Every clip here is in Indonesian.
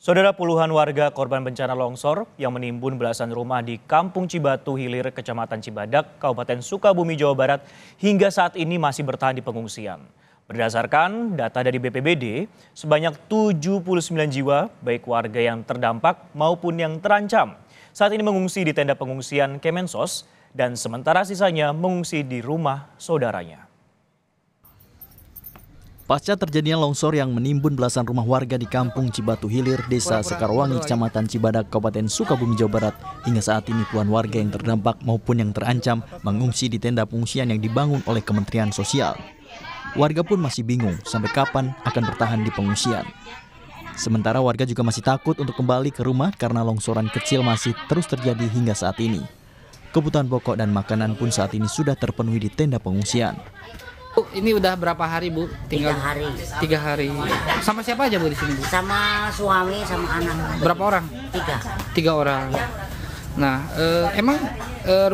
Saudara, puluhan warga korban bencana longsor yang menimbun belasan rumah di Kampung Cibatu Hilir, Kecamatan Cibadak, Kabupaten Sukabumi, Jawa Barat hingga saat ini masih bertahan di pengungsian. Berdasarkan data dari BPBD, sebanyak 79 jiwa baik warga yang terdampak maupun yang terancam saat ini mengungsi di tenda pengungsian Kemensos dan sementara sisanya mengungsi di rumah saudaranya. Pasca terjadinya longsor yang menimbun belasan rumah warga di Kampung Cibatu Hilir, Desa Sekarwangi, Kecamatan Cibadak, Kabupaten Sukabumi, Jawa Barat, hingga saat ini puluhan warga yang terdampak maupun yang terancam mengungsi di tenda pengungsian yang dibangun oleh Kementerian Sosial. Warga pun masih bingung sampai kapan akan bertahan di pengungsian. Sementara warga juga masih takut untuk kembali ke rumah karena longsoran kecil masih terus terjadi hingga saat ini. Kebutuhan pokok dan makanan pun saat ini sudah terpenuhi di tenda pengungsian. Ini udah berapa hari, Bu? Tinggal 3 hari. Sama siapa aja, Bu, di sini, Bu? Sama suami, sama anak. Berapa orang? 3 orang. Nah, emang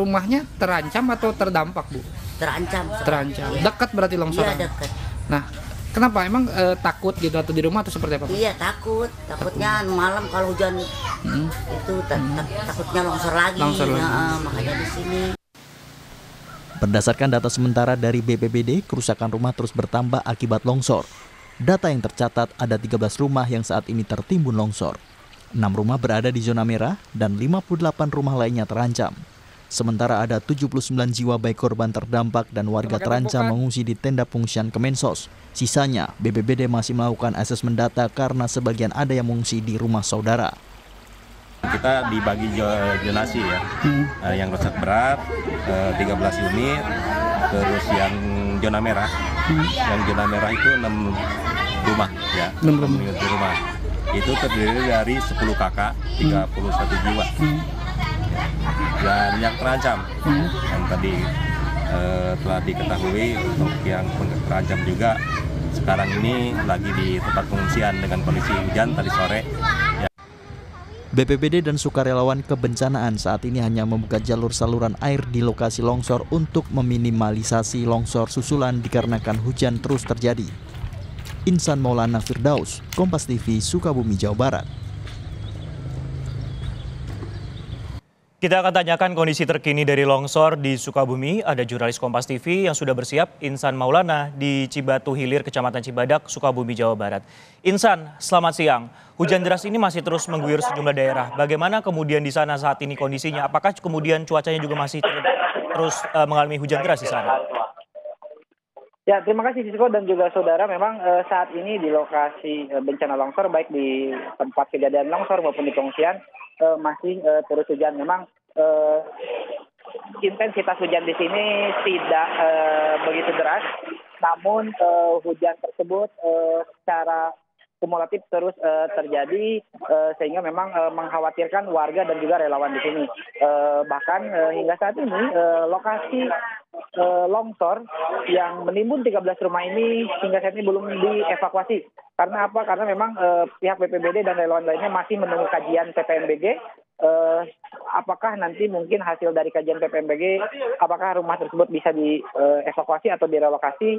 rumahnya terancam atau terdampak, Bu? Terancam. Terancam. Dekat berarti longsoran? Iya, dekat. Nah, kenapa? Emang takut gitu atau di rumah atau seperti apa, Bu? Iya, takut. Takutnya malam kalau hujan itu takutnya longsor lagi. Makanya di sini. Berdasarkan data sementara dari BPBD, kerusakan rumah terus bertambah akibat longsor. Data yang tercatat ada 13 rumah yang saat ini tertimbun longsor. 6 rumah berada di zona merah dan 58 rumah lainnya terancam. Sementara ada 79 jiwa baik korban terdampak dan warga terancam mengungsi di tenda pengungsian Kemensos. Sisanya, BPBD masih melakukan asesmen data karena sebagian ada yang mengungsi di rumah saudara. Kita dibagi zonasi ya, yang rusak berat 13 unit, terus yang zona merah, yang zona merah itu 6 rumah ya, 6 rumah. Itu terdiri dari 10 kakak, 31 jiwa, dan yang terancam, yang tadi telah diketahui untuk yang terancam juga sekarang ini lagi di tempat pengungsian dengan kondisi hujan tadi sore. BPBD dan sukarelawan kebencanaan saat ini hanya membuka jalur saluran air di lokasi longsor untuk meminimalisasi longsor susulan dikarenakan hujan terus terjadi. Insan Maulana Firdaus, Kompas TV, Sukabumi, Jawa Barat. Kita akan tanyakan kondisi terkini dari longsor di Sukabumi. Ada jurnalis Kompas TV yang sudah bersiap, Insan Maulana di Cibatu Hilir, Kecamatan Cibadak, Sukabumi, Jawa Barat. Insan, selamat siang. Hujan deras ini masih terus mengguyur sejumlah daerah. Bagaimana kemudian di sana saat ini kondisinya? Apakah kemudian cuacanya juga masih terus mengalami hujan deras di sana? Ya, terima kasih Sisko dan juga saudara. Memang saat ini di lokasi bencana longsor, baik di tempat kejadian longsor maupun di pengungsian, masih terus hujan. Memang intensitas hujan di sini tidak begitu deras, namun hujan tersebut secara kumulatif terus terjadi sehingga memang mengkhawatirkan warga dan juga relawan di sini. Bahkan hingga saat ini lokasi longsor yang menimbun 13 rumah ini hingga saat ini belum dievakuasi. Karena apa? Karena memang pihak BPBD dan relawan lainnya masih menunggu kajian PPMBG. Apakah nanti mungkin hasil dari kajian PPMBG, apakah rumah tersebut bisa dievakuasi atau direlokasi,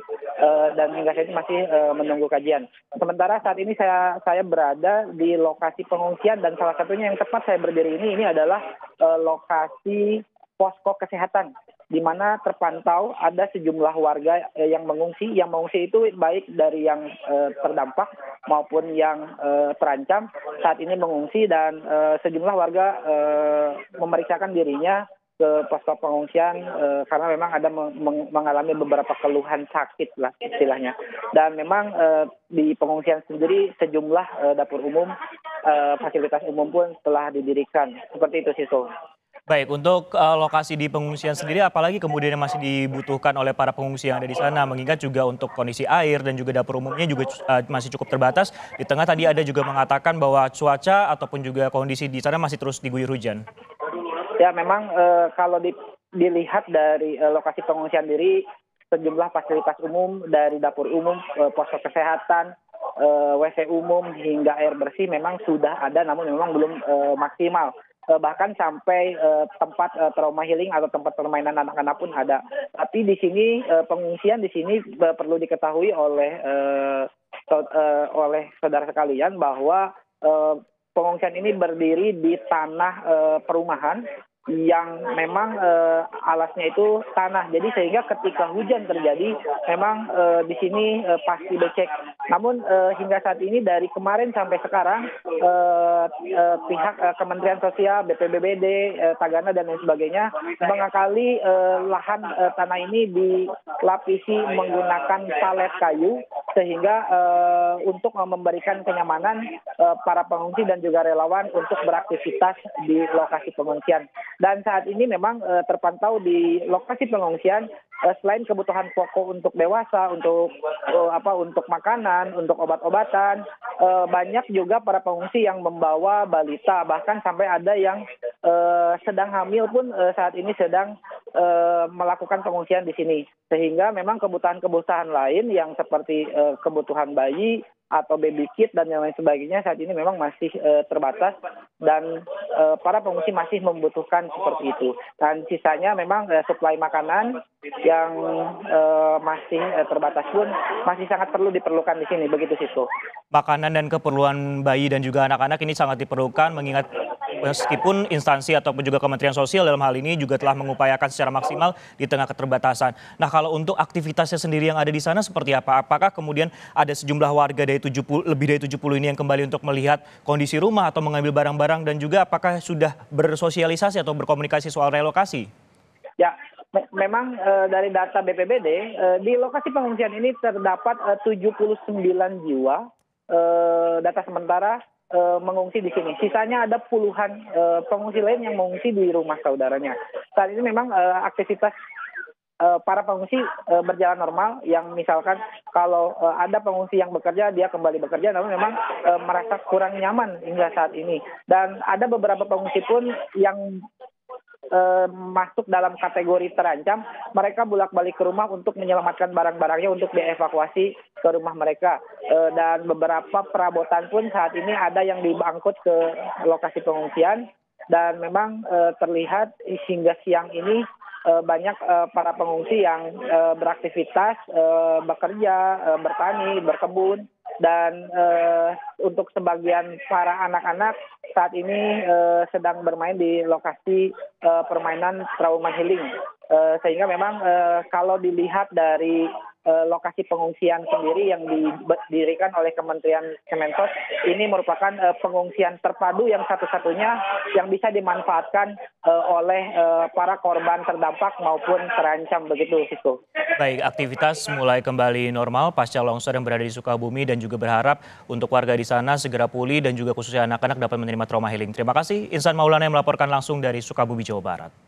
dan hingga saat ini masih menunggu kajian. Sementara saat ini saya berada di lokasi pengungsian dan salah satunya yang tepat saya berdiri ini adalah lokasi posko kesehatan, di mana terpantau ada sejumlah warga yang mengungsi. Yang mengungsi itu baik dari yang terdampak maupun yang terancam saat ini mengungsi, dan sejumlah warga memeriksakan dirinya ke posko pengungsian karena memang ada mengalami beberapa keluhan sakit lah istilahnya. Dan memang di pengungsian sendiri sejumlah dapur umum, fasilitas umum pun telah didirikan. Seperti itu sih, So. Baik, untuk lokasi di pengungsian sendiri, apalagi kemudian yang masih dibutuhkan oleh para pengungsi yang ada di sana, mengingat juga untuk kondisi air dan juga dapur umumnya juga masih cukup terbatas. Di tengah tadi ada juga mengatakan bahwa cuaca ataupun juga kondisi di sana masih terus diguyur hujan. Ya, memang kalau dilihat dari lokasi pengungsian diri, sejumlah fasilitas umum dari dapur umum, posko kesehatan, WC umum hingga air bersih memang sudah ada, namun memang belum maksimal. Bahkan sampai tempat trauma healing atau tempat permainan anak-anak pun ada. Tapi di sini pengungsian di sini perlu diketahui oleh saudara sekalian bahwa pengungsian ini berdiri di tanah perumahan yang memang alasnya itu tanah. Jadi sehingga ketika hujan terjadi memang di sini pasti becek. Namun hingga saat ini dari kemarin sampai sekarang pihak Kementerian Sosial, BPBD, Tagana dan lain sebagainya mengakali lahan tanah ini dilapisi menggunakan palet kayu sehingga untuk memberikan kenyamanan para pengungsi dan juga relawan untuk beraktivitas di lokasi pengungsian. Dan saat ini memang terpantau di lokasi pengungsian selain kebutuhan pokok untuk dewasa, untuk makanan, untuk obat-obatan, banyak juga para pengungsi yang membawa balita, bahkan sampai ada yang sedang hamil pun saat ini sedang melakukan pengungsian di sini. Sehingga memang kebutuhan-kebutuhan lain yang seperti kebutuhan bayi atau baby kit dan yang lain sebagainya saat ini memang masih terbatas dan para pengungsi masih membutuhkan seperti itu. Dan sisanya memang suplai makanan yang masih terbatas pun masih sangat perlu diperlukan di sini, begitu Sisko. Makanan dan keperluan bayi dan juga anak-anak ini sangat diperlukan mengingat meskipun instansi ataupun juga Kementerian Sosial dalam hal ini juga telah mengupayakan secara maksimal di tengah keterbatasan. Nah, kalau untuk aktivitasnya sendiri yang ada di sana seperti apa? Apakah kemudian ada sejumlah warga lebih dari 70 ini yang kembali untuk melihat kondisi rumah atau mengambil barang-barang dan juga apakah sudah bersosialisasi atau berkomunikasi soal relokasi? Ya, memang dari data BPBD di lokasi pengungsian ini terdapat 79 jiwa data sementara mengungsi di sini. Sisanya ada puluhan pengungsi lain yang mengungsi di rumah saudaranya. Saat ini memang aktivitas para pengungsi berjalan normal, yang misalkan kalau ada pengungsi yang bekerja, dia kembali bekerja, namun memang merasa kurang nyaman hingga saat ini. Dan ada beberapa pengungsi pun yang masuk dalam kategori terancam, mereka bolak-balik ke rumah untuk menyelamatkan barang-barangnya untuk dievakuasi ke rumah mereka. Dan beberapa perabotan pun saat ini ada yang diangkut ke lokasi pengungsian dan memang terlihat hingga siang ini banyak para pengungsi yang beraktivitas, bekerja, bertani, berkebun. Dan untuk sebagian para anak-anak saat ini sedang bermain di lokasi permainan trauma healing. Sehingga memang kalau dilihat dari lokasi pengungsian sendiri yang didirikan oleh Kementerian Kemensos, ini merupakan pengungsian terpadu yang satu-satunya yang bisa dimanfaatkan oleh para korban terdampak maupun terancam, begitu Sisko. Baik, aktivitas mulai kembali normal pasca longsor yang berada di Sukabumi dan juga berharap untuk warga di sana segera pulih dan juga khususnya anak-anak dapat menerima trauma healing. Terima kasih Insan Maulana yang melaporkan langsung dari Sukabumi, Jawa Barat.